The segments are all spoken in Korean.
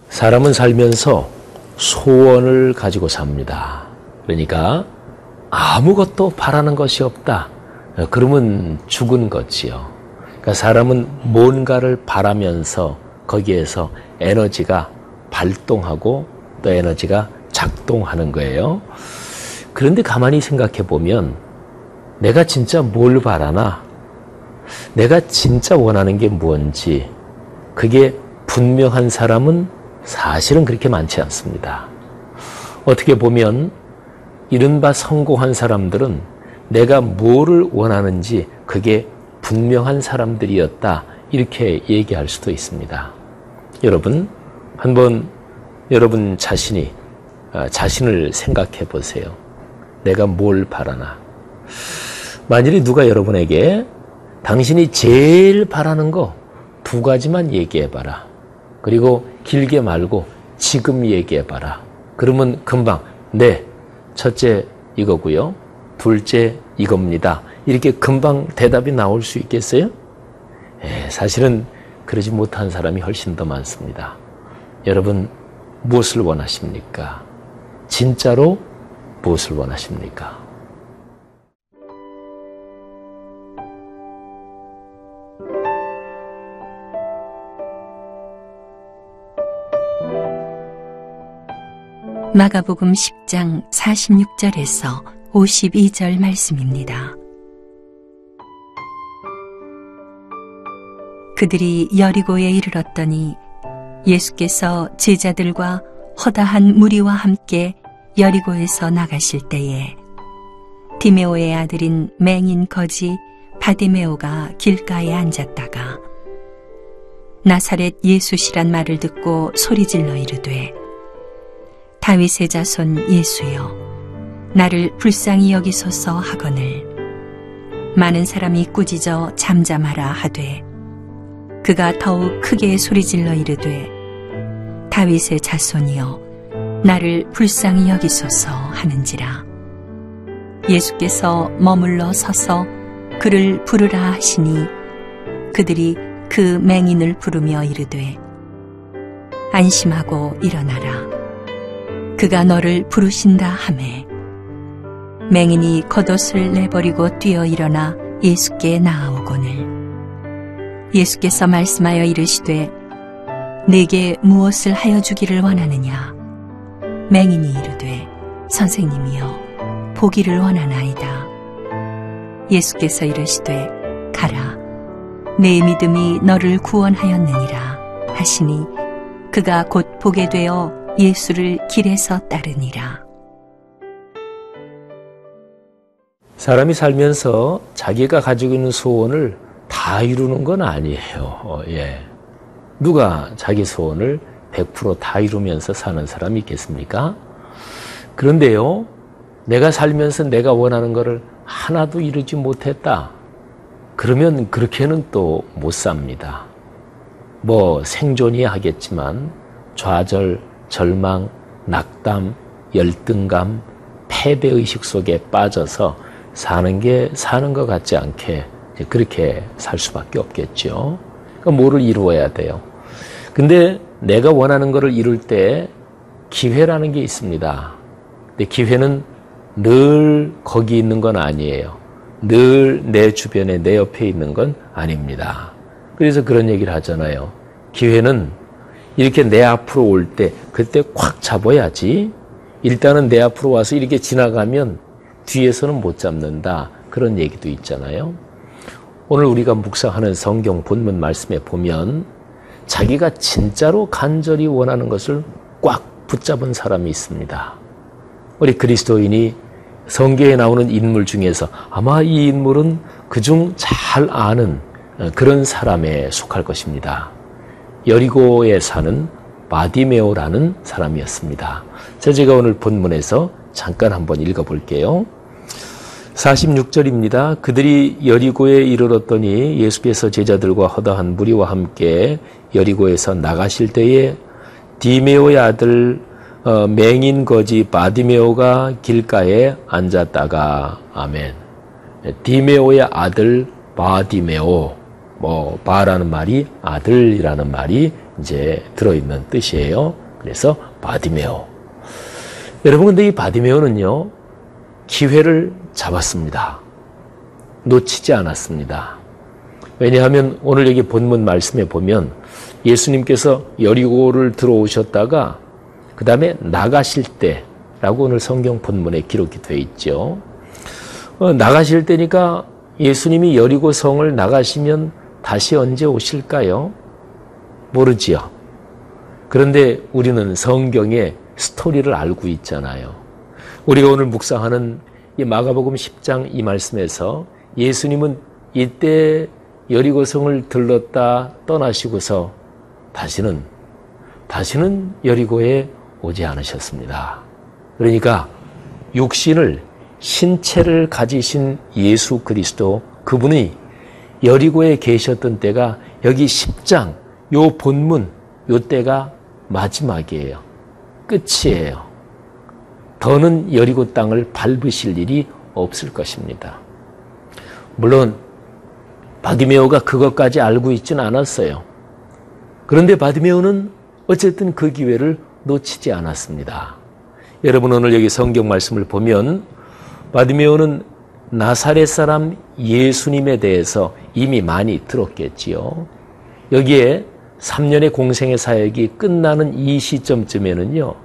사람은 살면서 소원을 가지고 삽니다. 그러니까 아무것도 바라는 것이 없다. 그러면 죽은 거지요. 그러니까 사람은 뭔가를 바라면서 거기에서 에너지가 발동하고 또 에너지가 작동하는 거예요. 그런데 가만히 생각해 보면 내가 진짜 뭘 바라나? 내가 진짜 원하는 게 뭔지 그게 분명한 사람은 사실은 그렇게 많지 않습니다. 어떻게 보면 이른바 성공한 사람들은 내가 뭐를 원하는지 그게 분명한 사람들이었다 이렇게 얘기할 수도 있습니다. 여러분 한번 여러분 자신을 생각해 보세요. 내가 뭘 바라나? 만일에 누가 여러분에게 당신이 제일 바라는 거 2가지만 얘기해 봐라. 그리고 길게 말고 지금 얘기해 봐라. 그러면 금방 네, 첫째 이거고요. 둘째 이겁니다. 이렇게 금방 대답이 나올 수 있겠어요? 사실은 그러지 못한 사람이 훨씬 더 많습니다. 여러분 무엇을 원하십니까? 진짜로 무엇을 원하십니까? 마가복음 10장 46절에서 52절 말씀입니다. 그들이 여리고에 이르렀더니 예수께서 제자들과 허다한 무리와 함께 여리고에서 나가실 때에 디메오의 아들인 맹인 거지 바디메오가 길가에 앉았다가 나사렛 예수시란 말을 듣고 소리질러 이르되 다윗의 자손 예수여 나를 불쌍히 여기소서 하거늘 많은 사람이 꾸짖어 잠잠하라 하되 그가 더욱 크게 소리질러 이르되 다윗의 자손이여 나를 불쌍히 여기소서 하는지라 예수께서 머물러 서서 그를 부르라 하시니 그들이 그 맹인을 부르며 이르되 안심하고 일어나라 그가 너를 부르신다 하매 맹인이 겉옷을 내버리고 뛰어 일어나 예수께 나아오거늘 예수께서 말씀하여 이르시되 내게 무엇을 하여 주기를 원하느냐 맹인이 이르되 선생님이여 보기를 원하나이다 예수께서 이르시되 가라 내 믿음이 너를 구원하였느니라 하시니 그가 곧 보게 되어 예수를 길에서 따르니라. 사람이 살면서 자기가 가지고 있는 소원을 다 이루는 건 아니에요. 누가 자기 소원을 100% 다 이루면서 사는 사람이 있겠습니까? 그런데요, 내가 살면서 내가 원하는 거를 하나도 이루지 못했다. 그러면 그렇게는 또 못 삽니다. 생존이야 하겠지만 좌절, 절망, 낙담, 열등감, 패배의식 속에 빠져서 사는 게 사는 것 같지 않게 그렇게 살 수밖에 없겠죠. 그러니까 뭐를 이루어야 돼요. 근데 내가 원하는 거를 이룰 때 기회라는 게 있습니다. 근데 기회는 늘 거기 있는 건 아니에요. 늘 내 주변에 내 옆에 있는 건 아닙니다. 그래서 그런 얘기를 하잖아요. 기회는 이렇게 내 앞으로 올 때 그때 콱 잡아야지. 일단은 내 앞으로 와서 이렇게 지나가면 뒤에서는 못 잡는다. 그런 얘기도 있잖아요. 오늘 우리가 묵상하는 성경 본문 말씀에 보면 자기가 진짜로 간절히 원하는 것을 꽉 붙잡은 사람이 있습니다. 우리 그리스도인이 성경에 나오는 인물 중에서 아마 이 인물은 그중 잘 아는 그런 사람에 속할 것입니다. 여리고에 사는 바디메오라는 사람이었습니다. 제가 오늘 본문에서 잠깐 한번 읽어볼게요. 46절입니다. 그들이 여리고에 이르렀더니 예수께서 제자들과 허다한 무리와 함께 여리고에서 나가실 때에 디메오의 아들 맹인 거지 바디메오가 길가에 앉았다가 아멘. 디메오의 아들 바디메오, 바라는 말이 아들이라는 말이 이제 들어있는 뜻이에요. 그래서 바디메오. 여러분, 근데 이 바디메오는요, 기회를 잡았습니다. 놓치지 않았습니다. 왜냐하면 오늘 여기 본문 말씀에 보면 예수님께서 여리고를 들어오셨다가 그 다음에 나가실 때라고 오늘 성경 본문에 기록이 되어 있죠. 나가실 때니까 예수님이 여리고 성을 나가시면 다시 언제 오실까요? 모르지요. 그런데 우리는 성경의 스토리를 알고 있잖아요. 우리가 오늘 묵상하는 이 마가복음 10장 이 말씀에서 예수님은 이때 여리고성을 들렀다 떠나시고서 다시는 여리고에 오지 않으셨습니다. 그러니까 육신을 신체를 가지신 예수 그리스도 그분이 여리고에 계셨던 때가 여기 10장 요 본문 요 때가 마지막이에요. 끝이에요. 더는 여리고 땅을 밟으실 일이 없을 것입니다. 물론 바디메오가 그것까지 알고 있지는 않았어요. 그런데 바디메오는 어쨌든 그 기회를 놓치지 않았습니다. 여러분, 오늘 여기 성경 말씀을 보면 바디메오는 나사렛 사람 예수님에 대해서 이미 많이 들었겠지요. 여기에 3년의 공생의 사역이 끝나는 이 시점쯤에는요,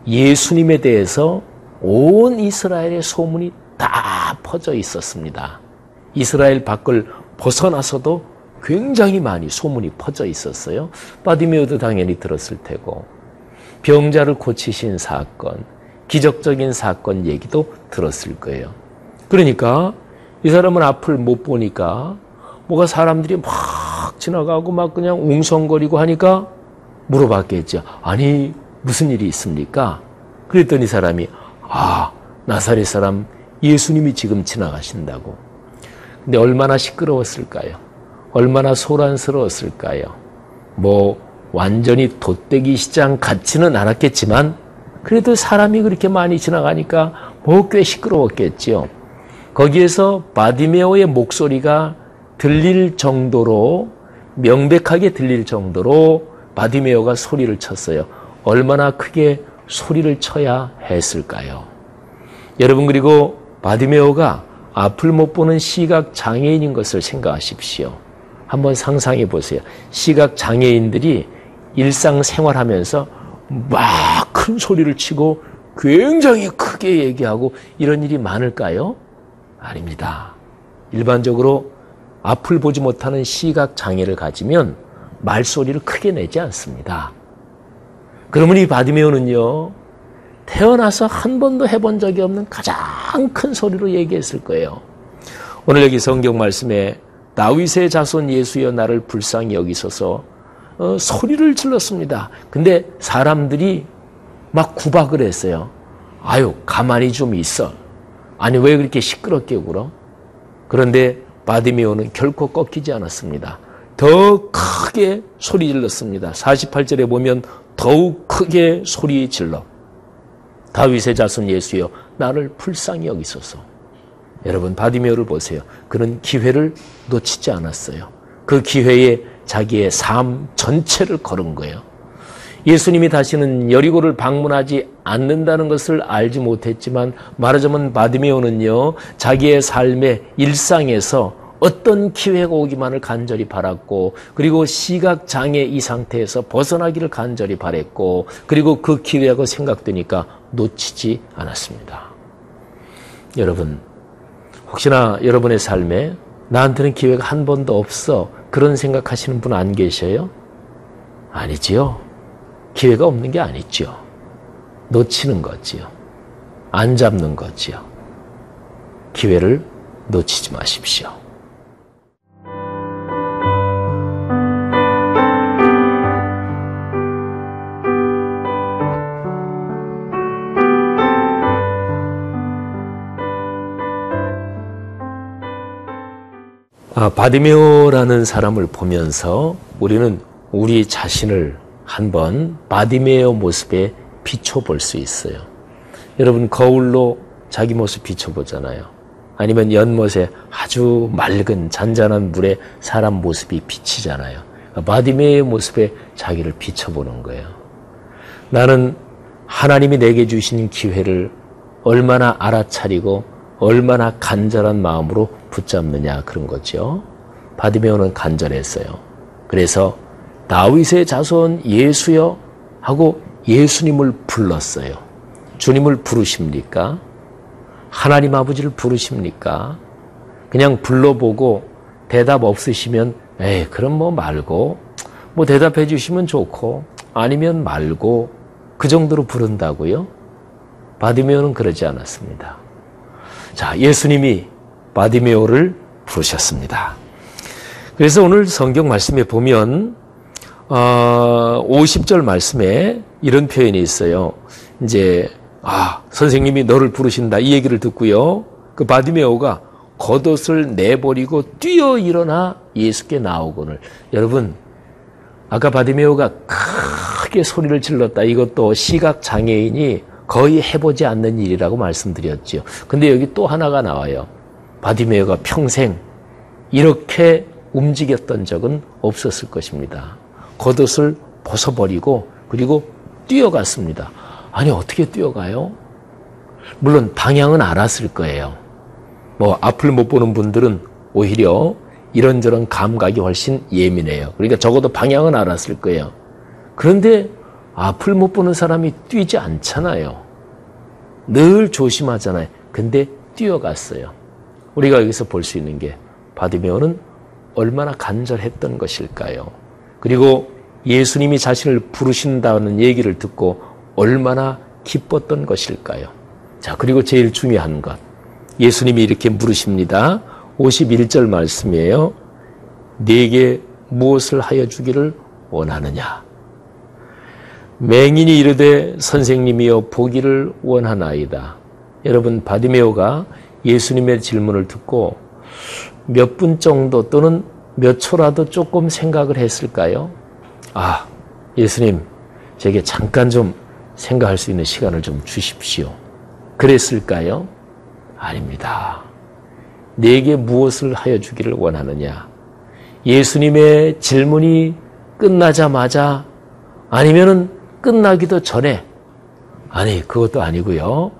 예수님에 대해서 온 이스라엘의 소문이 다 퍼져 있었습니다. 이스라엘 밖을 벗어나서도 굉장히 많이 소문이 퍼져 있었어요. 바디메오도 당연히 들었을 테고, 병자를 고치신 사건, 기적적인 사건 얘기도 들었을 거예요. 그러니까 이 사람은 앞을 못 보니까 뭐가 사람들이 막 지나가고 막 그냥 웅성거리고 하니까 물어봤겠죠. 아니, 무슨 일이 있습니까? 그랬더니 사람이 나사렛 사람 예수님이 지금 지나가신다고. 근데 얼마나 시끄러웠을까요? 얼마나 소란스러웠을까요? 완전히 돛대기 시장 같지는 않았겠지만 그래도 사람이 그렇게 많이 지나가니까 꽤 시끄러웠겠지요. 거기에서 바디메오의 목소리가 들릴 정도로, 명백하게 들릴 정도로 바디메오가 소리를 쳤어요. 얼마나 크게 소리를 쳐야 했을까요? 여러분, 그리고 바디메오가 앞을 못 보는 시각 장애인인 것을 생각하십시오. 한번 상상해 보세요. 시각 장애인들이 일상생활하면서 막 큰 소리를 치고 굉장히 크게 얘기하고 이런 일이 많을까요? 아닙니다. 일반적으로 앞을 보지 못하는 시각 장애를 가지면 말소리를 크게 내지 않습니다. 그러면 이 바디메오는요, 태어나서 한 번도 해본 적이 없는 가장 큰 소리로 얘기했을 거예요. 오늘 여기 성경 말씀에 다윗의 자손 예수여 나를 불쌍히 여기소서 소리를 질렀습니다. 근데 사람들이 막 구박을 했어요. 가만히 좀 있어. 아니, 왜 그렇게 시끄럽게 굴어? 그런데 바디메오는 결코 꺾이지 않았습니다. 더 크게 소리 질렀습니다. 48절에 보면 더욱 크게 소리 질러 다윗의 자손 예수여 나를 불쌍히 여기소서. 여러분, 바디메오를 보세요. 그는 기회를 놓치지 않았어요. 그 기회에 자기의 삶 전체를 걸은 거예요. 예수님이 다시는 여리고를 방문하지 않는다는 것을 알지 못했지만 말하자면 바디메오는요, 자기의 삶의 일상에서 어떤 기회가 오기만을 간절히 바랐고, 그리고 시각장애 이 상태에서 벗어나기를 간절히 바랬고, 그리고 그 기회가 생각되니까 놓치지 않았습니다. 여러분, 혹시나 여러분의 삶에 나한테는 기회가 한 번도 없어 그런 생각하시는 분 안 계셔요? 아니지요. 기회가 없는 게 아니죠. 놓치는 거지요. 안 잡는 거지요. 기회를 놓치지 마십시오. 바디메오라는 사람을 보면서 우리는 우리 자신을 한번 바디메오 모습에 비춰볼 수 있어요. 여러분, 거울로 자기 모습 비춰보잖아요. 아니면 연못에 아주 맑은 잔잔한 물에 사람 모습이 비치잖아요. 바디메오의 모습에 자기를 비춰보는 거예요. 나는 하나님이 내게 주신 기회를 얼마나 알아차리고 얼마나 간절한 마음으로 붙잡느냐, 그런 거죠. 바디메오는 간절했어요. 그래서 다윗의 자손 예수여 하고 예수님을 불렀어요. 주님을 부르십니까? 하나님 아버지를 부르십니까? 그냥 불러보고 대답 없으시면 그럼 뭐 말고, 뭐 대답해 주시면 좋고 아니면 말고, 그 정도로 부른다고요? 바디메오는 그러지 않았습니다. 자, 예수님이 바디메오를 부르셨습니다. 그래서 오늘 성경 말씀에 보면 50절 말씀에 이런 표현이 있어요. 이제 선생님이 너를 부르신다, 이 얘기를 듣고요, 그 바디메오가 겉옷을 내버리고 뛰어 일어나 예수께 나오거늘. 여러분, 아까 바디메오가 크게 소리를 질렀다, 이것도 시각장애인이 거의 해보지 않는 일이라고 말씀드렸죠. 근데 여기 또 하나가 나와요. 바디메오가 평생 이렇게 움직였던 적은 없었을 것입니다. 겉옷을 벗어버리고 그리고 뛰어갔습니다. 아니, 어떻게 뛰어가요? 물론 방향은 알았을 거예요. 뭐 앞을 못 보는 분들은 오히려 이런저런 감각이 훨씬 예민해요. 그러니까 적어도 방향은 알았을 거예요. 그런데 앞을 못 보는 사람이 뛰지 않잖아요. 늘 조심하잖아요. 근데 뛰어갔어요. 우리가 여기서 볼 수 있는 게 바디메오는 얼마나 간절했던 것일까요? 그리고 예수님이 자신을 부르신다는 얘기를 듣고 얼마나 기뻤던 것일까요? 자, 그리고 제일 중요한 것, 예수님이 이렇게 물으십니다. 51절 말씀이에요. 네게 무엇을 하여 주기를 원하느냐? 맹인이 이르되 선생님이여 보기를 원하나이다. 여러분, 바디메오가 예수님의 질문을 듣고 몇 분 정도 또는 몇 초라도 조금 생각을 했을까요? 예수님, 제게 잠깐 좀 생각할 수 있는 시간을 좀 주십시오. 그랬을까요? 아닙니다. 네게 무엇을 하여 주기를 원하느냐? 예수님의 질문이 끝나자마자, 아니면은 끝나기도 전에, 그것도 아니고요.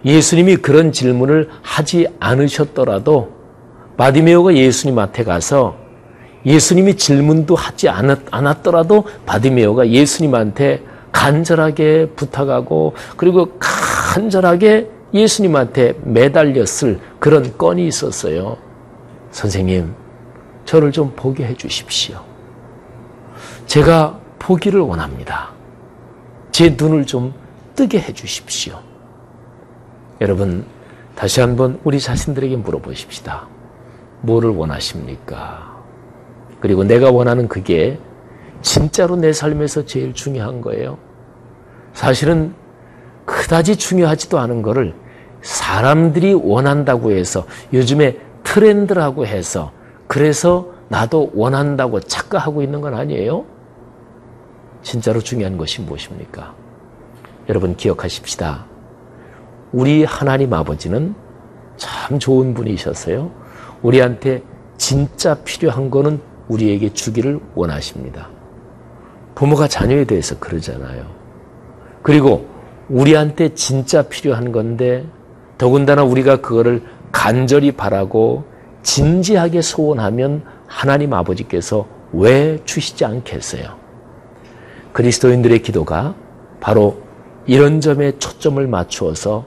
예수님이 그런 질문을 하지 않으셨더라도 바디메오가 예수님한테 가서 예수님이 질문도 하지 않았더라도 바디메오가 예수님한테 간절하게 부탁하고 그리고 간절하게 예수님한테 매달렸을 그런 건이 있었어요. 선생님, 저를 좀 보게 해 주십시오. 제가 보기를 원합니다. 제 눈을 좀 뜨게 해 주십시오. 여러분, 다시 한번 우리 자신들에게 물어보십시다. 뭐를 원하십니까? 그리고 내가 원하는 그게 진짜로 내 삶에서 제일 중요한 거예요. 사실은 그다지 중요하지도 않은 거를 사람들이 원한다고 해서, 요즘에 트렌드라고 해서, 그래서 나도 원한다고 착각하고 있는 건 아니에요. 진짜로 중요한 것이 무엇입니까? 여러분, 기억하십시다. 우리 하나님 아버지는 참 좋은 분이셨어요. 우리한테 진짜 필요한 거는 우리에게 주기를 원하십니다. 부모가 자녀에 대해서 그러잖아요. 그리고 우리한테 진짜 필요한 건데 더군다나 우리가 그거를 간절히 바라고 진지하게 소원하면 하나님 아버지께서 왜 주시지 않겠어요? 그리스도인들의 기도가 바로 이런 점에 초점을 맞추어서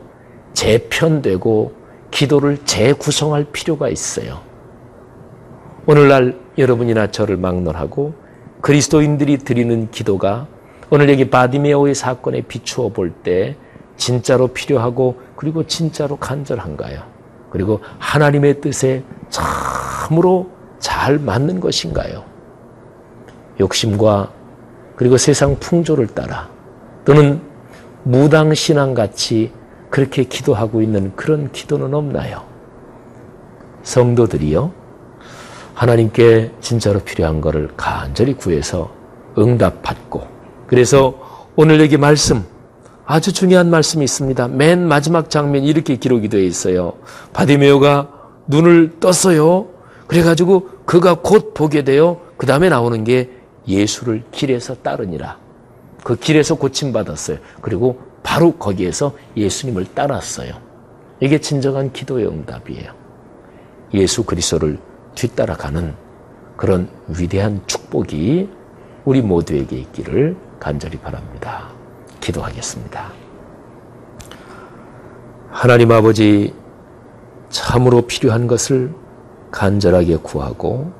재편되고 기도를 재구성할 필요가 있어요. 오늘날 여러분이나 저를 막론하고 그리스도인들이 드리는 기도가 오늘 여기 바디메오의 사건에 비추어 볼 때 진짜로 필요하고 그리고 진짜로 간절한가요? 그리고 하나님의 뜻에 참으로 잘 맞는 것인가요? 욕심과 그리고 세상 풍조를 따라 또는 무당신앙같이 그렇게 기도하고 있는 그런 기도는 없나요? 성도들이요, 하나님께 진짜로 필요한 것을 간절히 구해서 응답받고, 그래서 오늘 여기 말씀, 아주 중요한 말씀이 있습니다. 맨 마지막 장면 이렇게 기록이 되어 있어요. 바디메오가 눈을 떴어요. 그래가지고 그가 곧 보게 되어 그 다음에 나오는 게 예수를 길에서 따르니라. 그 길에서 고침받았어요. 그리고 바로 거기에서 예수님을 따랐어요. 이게 진정한 기도의 응답이에요. 예수 그리스도를 뒤따라가는 그런 위대한 축복이 우리 모두에게 있기를 간절히 바랍니다. 기도하겠습니다. 하나님 아버지, 참으로 필요한 것을 간절하게 구하고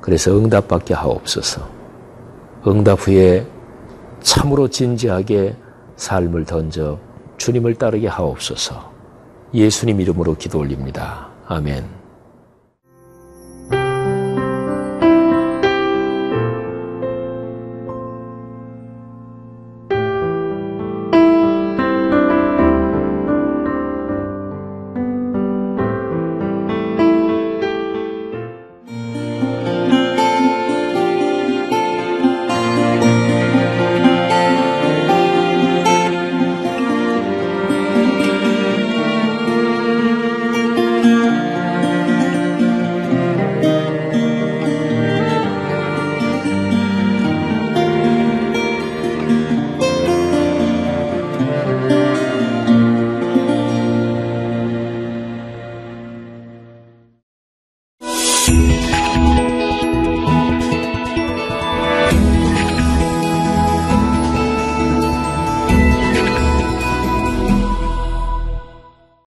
그래서 응답받게 하옵소서. 응답 후에 참으로 진지하게 삶을 던져 주님을 따르게 하옵소서. 예수님 이름으로 기도 올립니다. 아멘.